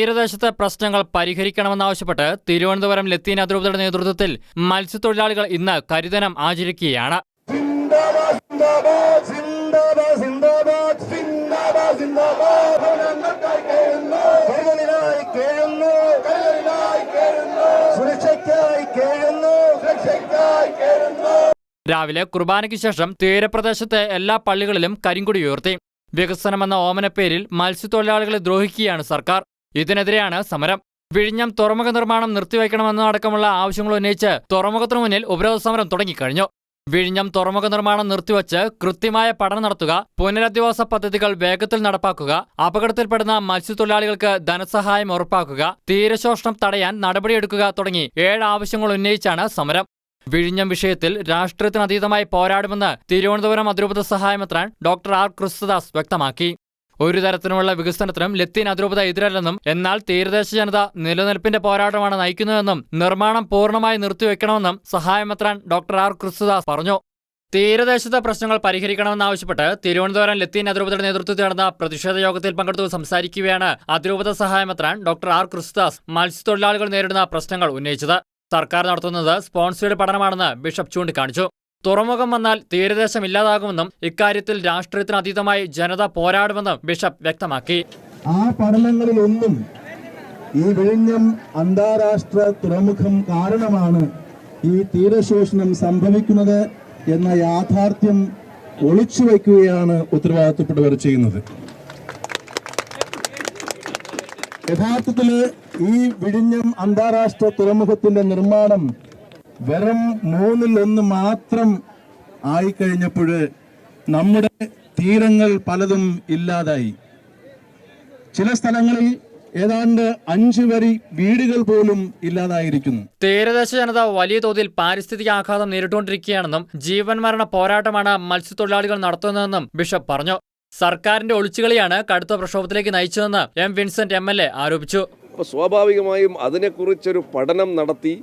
തീരദേശത്തെ പ്രശ്നങ്ങൾ പരിഹരിക്കണമെന്നാവശ്യപ്പെട്ട് തിരുവനന്തപുരം ലത്തീൻ അതിരൂപതയുടെ നേതൃത്വത്തിൽ മത്സ്യത്തൊഴിലാളികൾ ഇന്ന് കരിദിനം ആചരിക്കുകയാണ്. രാവിലെ കുർബാനയ്ക്ക് ശേഷം തീരപ്രദേശത്തെ എല്ലാ പള്ളികളിലും കരിങ്കൊടി ഉയർത്തി. വികസനമെന്ന ഓമനപ്പേരിൽ മത്സ്യത്തൊഴിലാളികളെ ദ്രോഹിക്കുകയാണ് സർക്കാർ. ഇതിനെതിരെയാണ് സമരം. വിഴിഞ്ഞം തുറമുഖ നിർമ്മാണം നിർത്തിവെക്കണമെന്നടക്കമുള്ള ആവശ്യങ്ങൾ ഉന്നയിച്ച് തുറമുഖത്തിനു മുന്നിൽ ഉപരോധ സമരം തുടങ്ങിക്കഴിഞ്ഞു. വിഴിഞ്ഞം തുറമുഖ നിർമ്മാണം നിർത്തിവച്ച് കൃത്യമായ പഠനം നടത്തുക, പുനരധിവാസ പദ്ധതികൾ വേഗത്തിൽ നടപ്പാക്കുക, അപകടത്തിൽപ്പെടുന്ന മത്സ്യത്തൊഴിലാളികൾക്ക് ധനസഹായം ഉറപ്പാക്കുക, തീരശോഷണം തടയാൻ നടപടിയെടുക്കുക തുടങ്ങി 7 ആവശ്യങ്ങൾ ഉന്നയിച്ചാണ് സമരം. വിഴിഞ്ഞം വിഷയത്തിൽ രാഷ്ട്രീയത്തിനതീതമായി പോരാടുമെന്ന് തിരുവനന്തപുരം അതിരൂപത സഹായമെത്രാൻ ഡോക്ടർ ആർ ക്രിസ്തുദാസ് വ്യക്തമാക്കി. ഒരു തരത്തിലുമുള്ള വികസനത്തിനും ലത്തീൻ അതിരൂപത എതിരല്ലെന്നും, എന്നാൽ തീരദേശ ജനത നിലനിൽപ്പിന്റെ പോരാട്ടമാണ് നയിക്കുന്നതെന്നും നിർമ്മാണം പൂർണ്ണമായി നിർത്തിവെക്കണമെന്നും സഹായമെത്രാൻ ഡോക്ടർ ആർ ക്രിസ്തുദാസ് പറഞ്ഞു. തീരദേശത്തെ പ്രശ്നങ്ങൾ പരിഹരിക്കണമെന്നാവശ്യപ്പെട്ട് തിരുവനന്തപുരം ലത്തീൻ അതിരൂപതയുടെ നേതൃത്വത്തിൽ നടന്ന പ്രതിഷേധ യോഗത്തിൽ പങ്കെടുത്തു സംസാരിക്കുകയാണ് അതിരൂപത സഹായമെത്രാൻ ഡോക്ടർ ആർ ക്രിസ്തുദാസ് മത്സ്യത്തൊഴിലാളികൾ നേരിടുന്ന പ്രശ്നങ്ങൾ ഉന്നയിച്ചത്. സർക്കാർ നടത്തുന്നത് സ്പോൺസേഡ് പഠനമാണെന്ന് ബിഷപ്പ് ചൂണ്ടിക്കാണിച്ചു. തുറമുഖം വന്നാൽ തീരദേശം ഇല്ലാതാകുമെന്നും ഇക്കാര്യത്തിൽ രാഷ്ട്രീയത്തിനതീതമായി ജനത പോരാടുമെന്നും ബിഷപ്പ് വ്യക്തമാക്കി. ആ പഠനങ്ങളിലൊന്നും ഈ വിഴിഞ്ഞം അന്താരാഷ്ട്ര തുറമുഖം കാരണമാണ് ഈ തീരശോഷണം സംഭവിക്കുന്നത് എന്ന യാഥാർത്ഥ്യം ഒളിച്ചുവെക്കുകയാണ് ഉത്തരവാദിത്തപ്പെട്ടവർ ചെയ്യുന്നത്. യഥാർത്ഥത്തിൽ ഈ വിഴിഞ്ഞം അന്താരാഷ്ട്ര തുറമുഖത്തിന്റെ നിർമ്മാണം വെറും 1/3 മാത്രം ആയിക്കഴിഞ്ഞപ്പോൾ നമ്മുടെ തീരങ്ങൾ പലതും ഇല്ലാതായി. ചില സ്ഥലങ്ങളിൽ ഏതാണ്ട് 5 വരി വീടുകൾ പോലും ഇല്ലാതായിരിക്കുന്നു. തീരദേശ ജനത വലിയ തോതിൽ പാരിസ്ഥിതിക ആഘാതം നേരിട്ടുകൊണ്ടിരിക്കുകയാണെന്നും ജീവൻ മരണ പോരാട്ടമാണ് മത്സ്യത്തൊഴിലാളികൾ നടത്തുന്നതെന്നും ബിഷപ്പ് പറഞ്ഞു. സർക്കാരിന്റെ ഒളിച്ചുകളിയാണ് കടുത്ത പ്രക്ഷോഭത്തിലേക്ക് നയിച്ചതെന്ന് എം വിൻസെന്റ് MLA ആരോപിച്ചു. സ്വാഭാവികമായും അതിനെക്കുറിച്ചൊരു പഠനം നടത്തി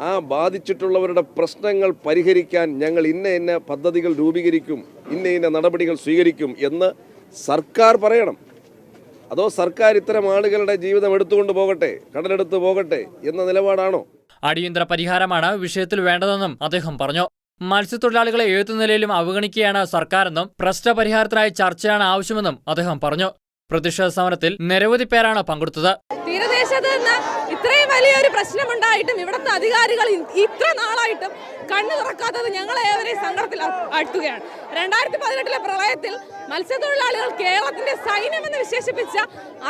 ആ ബാധിച്ചിട്ടുള്ളവരുടെ പ്രശ്നങ്ങൾ പരിഹരിക്കാൻ ഞങ്ങൾ ഇന്ന പദ്ധതികൾ രൂപീകരിക്കും, ഇന്ന നടപടികൾ സ്വീകരിക്കും എന്ന് സർക്കാർ പറയണം. അതോ സർക്കാർ ഇത്തരം ആളുകളുടെ ജീവിതം എടുത്തുകൊണ്ട് പോകട്ടെ, കടലെടുത്ത് പോകട്ടെ എന്ന നിലപാടാണോ? അടിയന്തര പരിഹാരമാണ് വിഷയത്തിൽ വേണ്ടതെന്നും അദ്ദേഹം പറഞ്ഞു. മത്സ്യത്തൊഴിലാളികളെ ഏതു നിലയിലും അവഗണിക്കുകയാണ് സർക്കാരെന്നും പ്രശ്നപരിഹാരത്തിനായി ചർച്ചയാണ് ആവശ്യമെന്നും അദ്ദേഹം പറഞ്ഞു. പ്രതിഷേധ സമരത്തിൽ നിരവധി പേരാണ് പങ്കെടുത്തത്. തീരദേശത്ത് നിന്ന് ഇത്രയും വലിയൊരു പ്രശ്നമുണ്ടായിട്ടും ഇവിടുത്തെ അധികാരികൾ ഇത്ര നാളായിട്ടും കണ്ണു തുറക്കാത്തത് ഞങ്ങളെ ഏവരെയും സങ്കടത്തിൽ ആഴ്ത്തുകയാണ്. 2018 പ്രളയത്തിൽ മത്സ്യത്തൊഴിലാളികൾ കേരളത്തിന്റെ സൈന്യമെന്ന് വിശേഷിപ്പിച്ച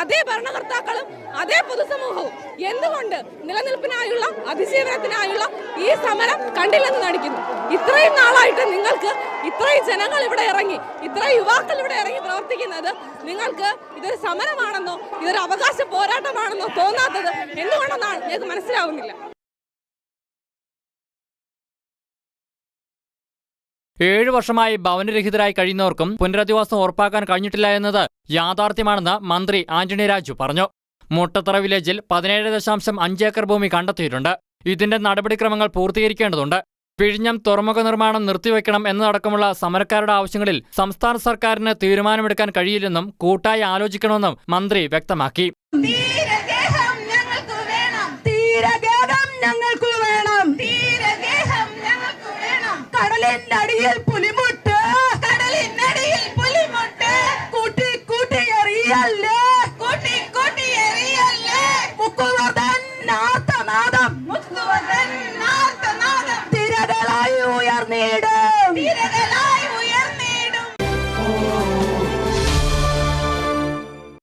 അതേ ഭരണകർത്താക്കളും അതേ പൊതുസമൂഹവും എന്തുകൊണ്ട് നിലനിൽപ്പിനായുള്ള അതിജീവനത്തിനായുള്ള ഈ സമരം കണ്ടില്ലെന്ന് നടിക്കുന്നു? ഇത്രയും നാളായിട്ട് നിങ്ങൾക്ക് ഇത്രയും ജനങ്ങൾ ഇവിടെ ഇറങ്ങി, ഇത്രയും യുവാക്കൾ ഇവിടെ ഇറങ്ങി പ്രവർത്തിക്കുന്നത് നിങ്ങൾക്ക് ഇതൊരു സമരമാണെന്നോ ഇതൊരു അവകാശ പോരാട്ടമാണെന്നോ തോന്നാത്തത് എന്തുകൊണ്ടെന്നാണ് ഞങ്ങൾക്ക് മനസ്സിലാവുന്നില്ല. 7 വർഷമായി ഭവനരഹിതരായി കഴിയുന്നവർക്കും പുനരധിവാസം ഉറപ്പാക്കാൻ കഴിഞ്ഞിട്ടില്ല എന്നത് യാഥാർത്ഥ്യമാണെന്ന് മന്ത്രി ആന്റണി രാജു പറഞ്ഞു. മുട്ടത്തറ വില്ലേജിൽ 17.5 ഏക്കർ ഭൂമി കണ്ടെത്തിയിട്ടുണ്ട്. ഇതിന്റെ നടപടിക്രമങ്ങൾ പൂർത്തീകരിക്കേണ്ടതുണ്ട്. വിഴിഞ്ഞം തുറമുഖ നിർമ്മാണം നിർത്തിവെക്കണം എന്നതടക്കമുള്ള സമരക്കാരുടെ ആവശ്യങ്ങളിൽ സംസ്ഥാന സർക്കാരിന് തീരുമാനമെടുക്കാൻ കഴിയില്ലെന്നും കൂട്ടായി ആലോചിക്കണമെന്നും മന്ത്രി വ്യക്തമാക്കി. കടലിനടിയിൽ പുലിമുട്ട്, കടലിനടിയിൽ പുലിമുട്ട്, കൂട്ടി കൂട്ടി എറിയല്ലേ, കൂട്ടി കൂട്ടി എറിയല്ലേ, മുക്കുവർദ്ധൻ നാർത്തനാദം, മുക്കുവർദ്ധൻ നാർത്തനാദം, തിരകളായി ഉയർന്നിട